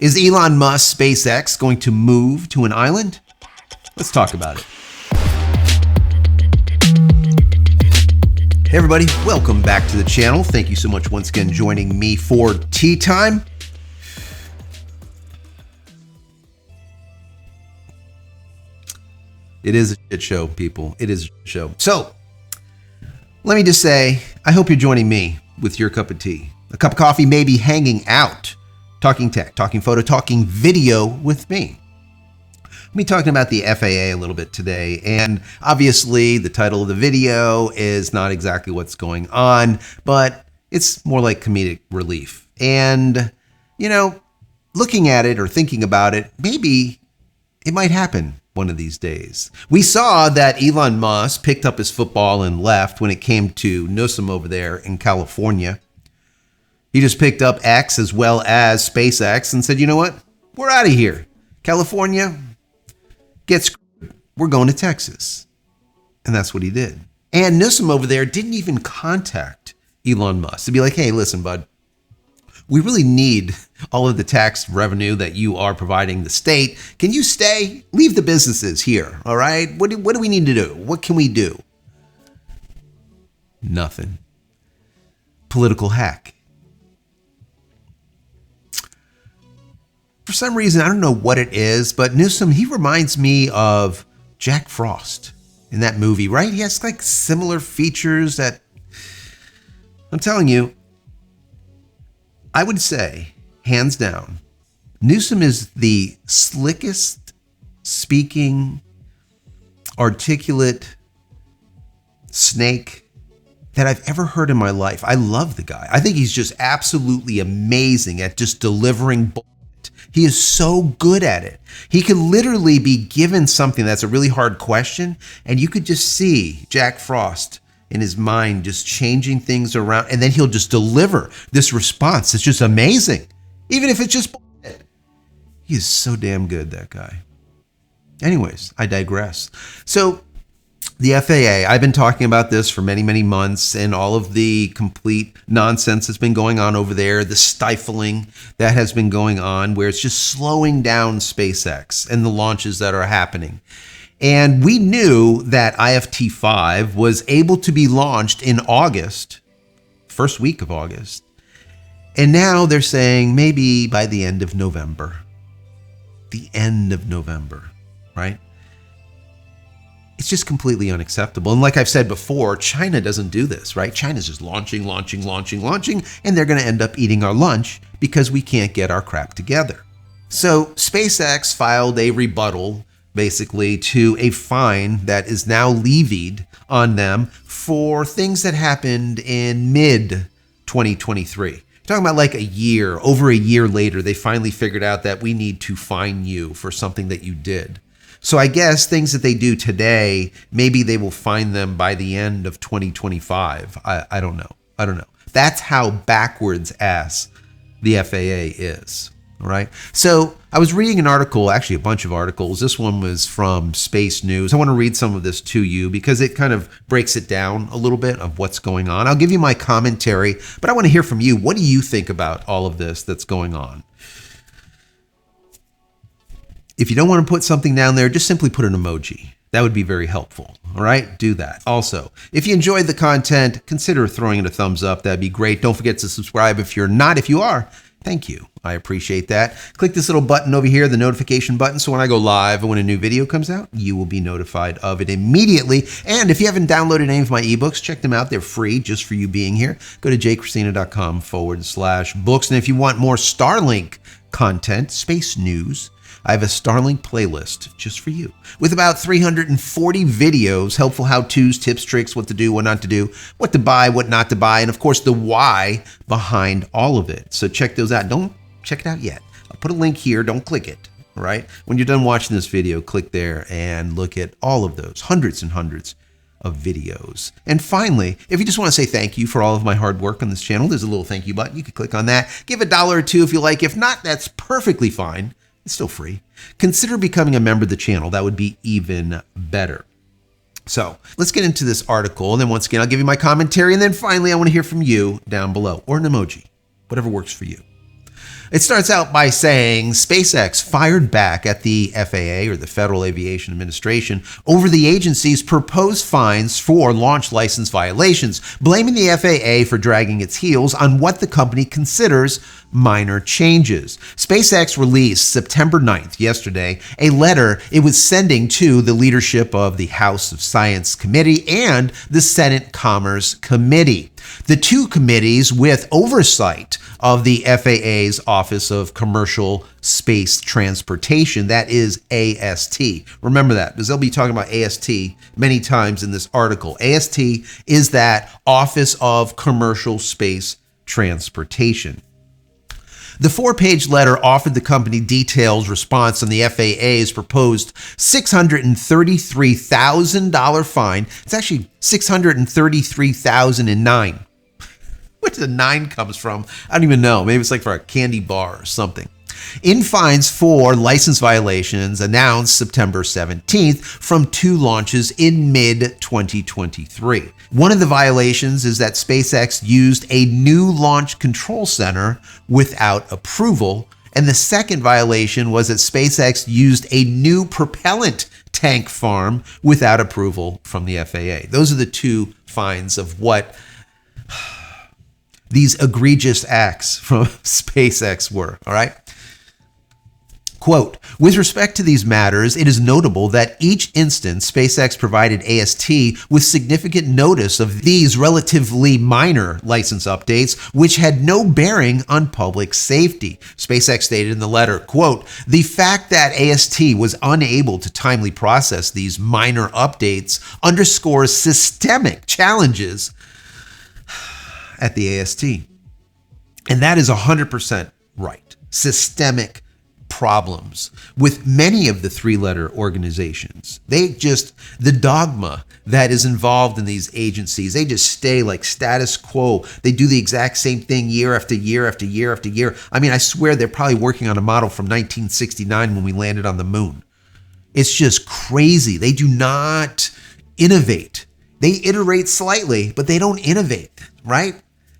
Is Elon Musk SpaceX going to move to an island? Let's talk about it. Hey everybody, welcome back to the channel. Thank you so much once again joining me for tea time. It is a shit show, people. It is a shit show. So, let me just say, I hope you're joining me with your cup of tea. A cup of coffee, maybe hanging out, talking tech, talking photo, talking video with me. I'll be talking about the FAA a little bit today, and obviously the title of the video is not exactly what's going on, but it's more like comedic relief. And, you know, looking at it or thinking about it, maybe it might happen one of these days. We saw that Elon Musk picked up his football and left when it came to Newsom over there in California. He just picked up X as well as SpaceX and said, you know what? We're out of here. California, get screwed. We're going to Texas. And that's what he did. And Newsom over there didn't even contact Elon Musk to be like, hey, listen, bud, we really need all of the tax revenue that you are providing the state. Can you stay? Leave the businesses here, all right? What do we need to do? What can we do? Nothing. Political hack. For some reason, I don't know what it is, but Newsom, he reminds me of Jack Frost in that movie, right? He has like similar features that, I'm telling you, I would say, hands down, Newsom is the slickest speaking, articulate snake that I've ever heard in my life. I love the guy. I think he's just absolutely amazing at just delivering bullshit. He is so good at it. He could literally be given something that's a really hard question, and you could just see Jack Frost in his mind just changing things around, and then he'll just deliver this response. It's just amazing. Even if it's just bullshit. He is so damn good, that guy. Anyways, I digress. So the FAA, I've been talking about this for many, many months, and all of the complete nonsense that's been going on over there, the stifling that has been going on, where it's just slowing down SpaceX and the launches that are happening. And we knew that IFT-5 was able to be launched in August, first week of August. And now they're saying maybe by the end of November. The end of November, right? It's just completely unacceptable. And like I've said before, China doesn't do this, right? China's just launching, and they're going to end up eating our lunch because we can't get our crap together. So SpaceX filed a rebuttal basically to a fine that is now levied on them for things that happened in mid-2023. Talking about like over a year later, they finally figured out that we need to fine you for something that you did. So I guess things that they do today, maybe they will fine them by the end of 2025. I don't know. That's how backwards ass the FAA is. All right. So I was reading an article, actually a bunch of articles. This one was from Space News. I want to read some of this to you because it kind of breaks it down a little bit of what's going on. I'll give you my commentary, but I want to hear from you. What do you think about all of this that's going on? If you don't want to put something down there, just simply put an emoji. That would be very helpful. All right, do that. Also, if you enjoyed the content, consider throwing it a thumbs up. That'd be great. Don't forget to subscribe if you're not. If you are, thank you. I appreciate that. Click this little button over here, the notification button, so when I go live and when a new video comes out, you will be notified of it immediately. And if you haven't downloaded any of my ebooks, check them out. They're free just for you being here. Go to JCristina.com/books. And if you want more Starlink content, space news, I have a Starlink playlist just for you with about 340 videos, helpful how-tos, tips, tricks, what to do, what not to do, what to buy, what not to buy, and of course the why behind all of it. So check those out. Don't check it out yet. I'll put a link here. Don't click it. All right. When you're done watching this video, click there and look at all of those hundreds and hundreds of videos. And finally, if you just want to say thank you for all of my hard work on this channel, there's a little thank you button. You can click on that. Give $1 or $2 if you like. If not, that's perfectly fine. It's still free. Consider becoming a member of the channel. That would be even better. So let's get into this article. And then once again, I'll give you my commentary. And then finally, I want to hear from you down below or an emoji, whatever works for you. It starts out by saying SpaceX fired back at the FAA, or the Federal Aviation Administration, over the agency's proposed fines for launch license violations, blaming the FAA for dragging its heels on what the company considers minor changes. SpaceX released September 9th, yesterday, a letter it was sending to the leadership of the House of Science Committee and the Senate Commerce Committee. The two committees with oversight of the FAA's Office of Commercial Space Transportation, that is AST. Remember that, because they'll be talking about AST many times in this article. AST is that Office of Commercial Space Transportation. The 4-page letter offered the company detailed response on the FAA's proposed $633,000 fine. It's actually $633,009. Where the 9 comes from, I don't even know. Maybe it's like for a candy bar or something. In fines for license violations announced September 17th from 2 launches in mid-2023. One of the violations is that SpaceX used a new launch control center without approval, and the second violation was that SpaceX used a new propellant tank farm without approval from the FAA. Those are the 2 fines of what these egregious acts from SpaceX were, all right? Quote, with respect to these matters, it is notable that each instance SpaceX provided AST with significant notice of these relatively minor license updates, which had no bearing on public safety. SpaceX stated in the letter, quote, the fact that AST was unable to timely process these minor updates underscores systemic challenges at the AST. And that is 100% right. Systemic problems with many of the 3-letter organizations. The dogma that is involved in these agencies, they just stay like status quo. They do the exact same thing year after year after year after year. I mean, I swear they're probably working on a model from 1969 when we landed on the moon. It's just crazy. They do not innovate. They iterate slightly, but they don't innovate, right?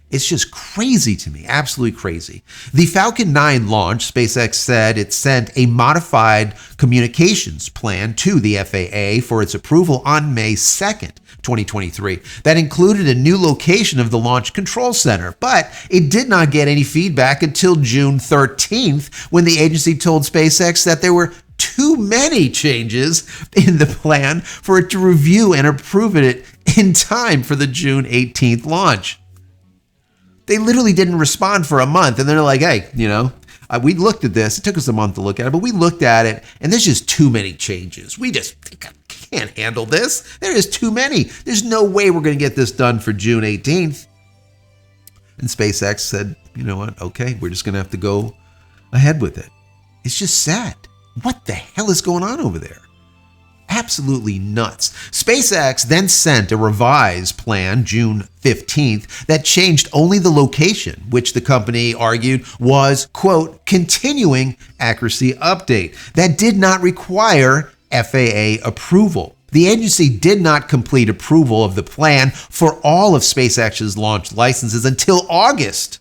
It's just crazy to me, absolutely crazy. The Falcon 9 launch, SpaceX said it sent a modified communications plan to the FAA for its approval on May 2nd, 2023. That included a new location of the Launch Control Center, but it did not get any feedback until June 13th, when the agency told SpaceX that there were too many changes in the plan for it to review and approve it in time for the June 18th launch. They literally didn't respond for a month, and they're like, hey, we looked at this. It took us a month to look at it, but we looked at it, and there's just too many changes. We just can't handle this. There is too many. There's no way we're going to get this done for June 18th. And SpaceX said, you know what? Okay, we're just going to have to go ahead with it. It's just sad. What the hell is going on over there? Absolutely nuts. SpaceX then sent a revised plan June 15th that changed only the location, which the company argued was, quote, continuing accuracy update that did not require FAA approval. The agency did not complete approval of the plan for all of SpaceX's launch licenses until August.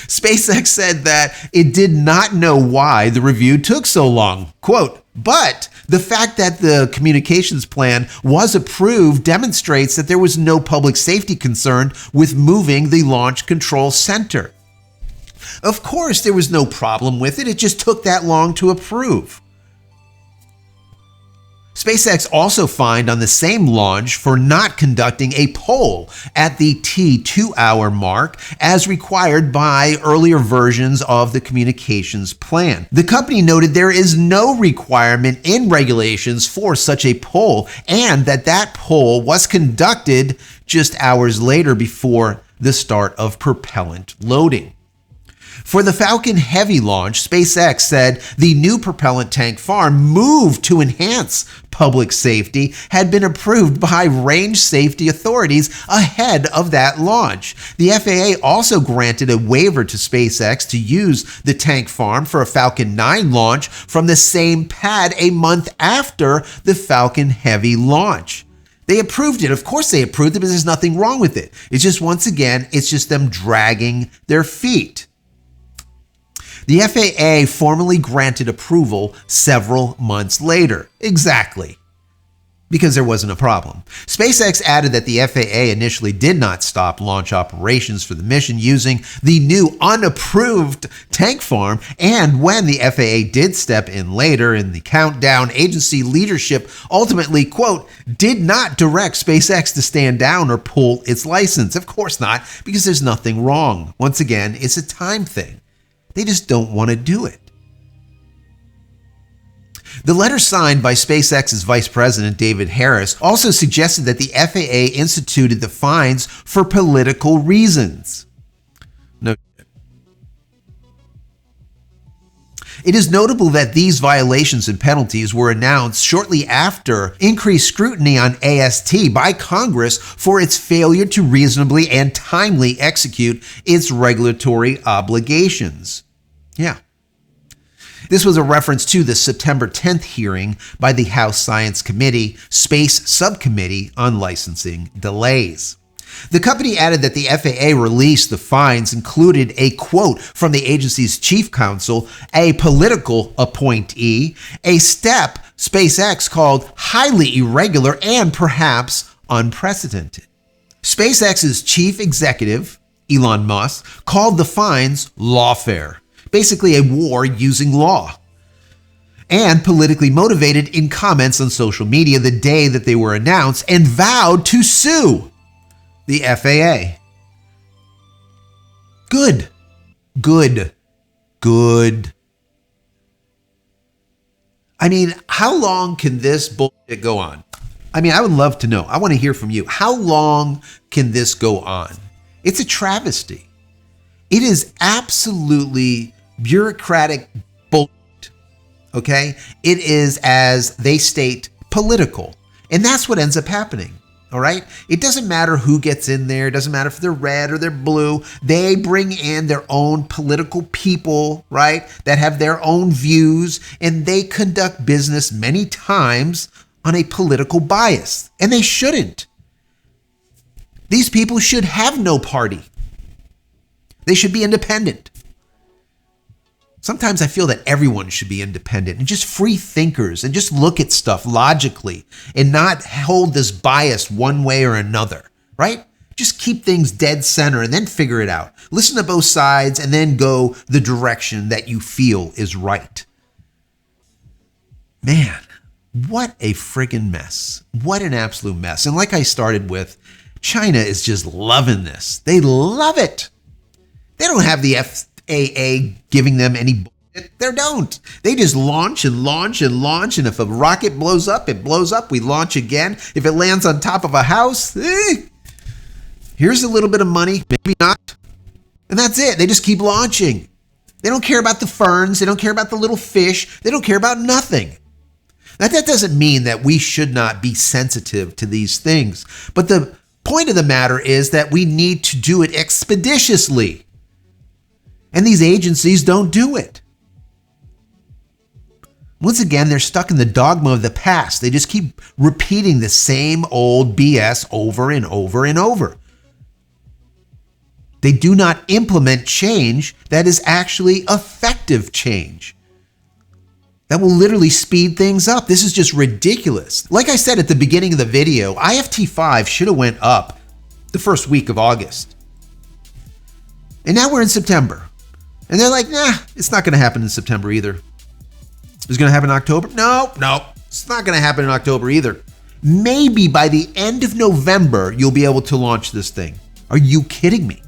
SpaceX said that it did not know why the review took so long, quote, but the fact that the communications plan was approved demonstrates that there was no public safety concern with moving the Launch Control Center. Of course, there was no problem with it. It just took that long to approve. SpaceX also fined on the same launch for not conducting a poll at the T2-hour mark as required by earlier versions of the communications plan. The company noted there is no requirement in regulations for such a poll, and that poll was conducted just hours later before the start of propellant loading. For the Falcon Heavy launch, SpaceX said the new propellant tank farm moved to enhance public safety had been approved by range safety authorities ahead of that launch. The FAA also granted a waiver to SpaceX to use the tank farm for a Falcon 9 launch from the same pad a month after the Falcon Heavy launch. They approved it. Of course they approved it, because there's nothing wrong with it. It's just, once again, it's just them dragging their feet. The FAA formally granted approval several months later. Exactly. Because there wasn't a problem. SpaceX added that the FAA initially did not stop launch operations for the mission using the new unapproved tank farm, and when the FAA did step in later in the countdown, agency leadership ultimately, quote, did not direct SpaceX to stand down or pull its license. Of course not, because there's nothing wrong. Once again, it's a time thing. They just don't want to do it. The letter signed by SpaceX's Vice President David Harris also suggested that the FAA instituted the fines for political reasons. No. It is notable that these violations and penalties were announced shortly after increased scrutiny on AST by Congress for its failure to reasonably and timely execute its regulatory obligations. Yeah. This was a reference to the September 10th hearing by the House Science Committee Space Subcommittee on licensing delays. The company added that the FAA released the fines included a quote from the agency's chief counsel, a political appointee, a step SpaceX called highly irregular and perhaps unprecedented. SpaceX's chief executive, Elon Musk, called the fines lawfare. Basically a war using law, and politically motivated in comments on social media the day that they were announced, and vowed to sue the FAA. Good. I mean, how long can this bullshit go on? I mean, I would love to know. I want to hear from you. How long can this go on? It's a travesty. It is absolutely bureaucratic bullshit, okay? It is, as they state, political. And that's what ends up happening, all right? It doesn't matter who gets in there. It doesn't matter if they're red or they're blue. They bring in their own political people, right, that have their own views, and they conduct business many times on a political bias. And they shouldn't. These people should have no party. They should be independent. Sometimes I feel that everyone should be independent and just free thinkers and just look at stuff logically and not hold this bias one way or another, right? Just keep things dead center and then figure it out. Listen to both sides and then go the direction that you feel is right. Man, what a friggin' mess. What an absolute mess. And like I started with, China is just loving this. They love it. They don't have the FAA giving them any bullshit. They don't. They just launch and launch and launch. And if a rocket blows up, it blows up. We launch again. If it lands on top of a house, here's a little bit of money, maybe not. And that's it. They just keep launching. They don't care about the ferns. They don't care about the little fish. They don't care about nothing. Now, that doesn't mean that we should not be sensitive to these things. But the point of the matter is that we need to do it expeditiously. And these agencies don't do it. Once again, they're stuck in the dogma of the past. They just keep repeating the same old BS over and over and over. They do not implement change that is actually effective change. That will literally speed things up. This is just ridiculous. Like I said at the beginning of the video, IFT5 should have went up the first week of August. And now we're in September. And they're like, nah, it's not going to happen in September either. It's going to happen in October? No, it's not going to happen in October either. Maybe by the end of November, you'll be able to launch this thing. Are you kidding me?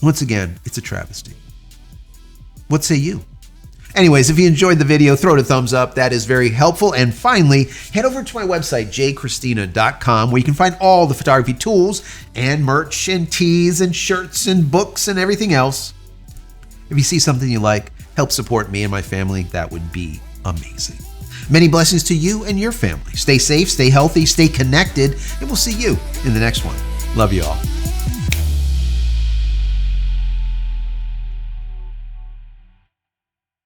Once again, it's a travesty. What say you? Anyways, if you enjoyed the video, throw it a thumbs up. That is very helpful. And finally, head over to my website, JCristina.com, where you can find all the photography tools and merch and tees and shirts and books and everything else. If you see something you like, help support me and my family. That would be amazing. Many blessings to you and your family. Stay safe, stay healthy, stay connected, and we'll see you in the next one. Love you all.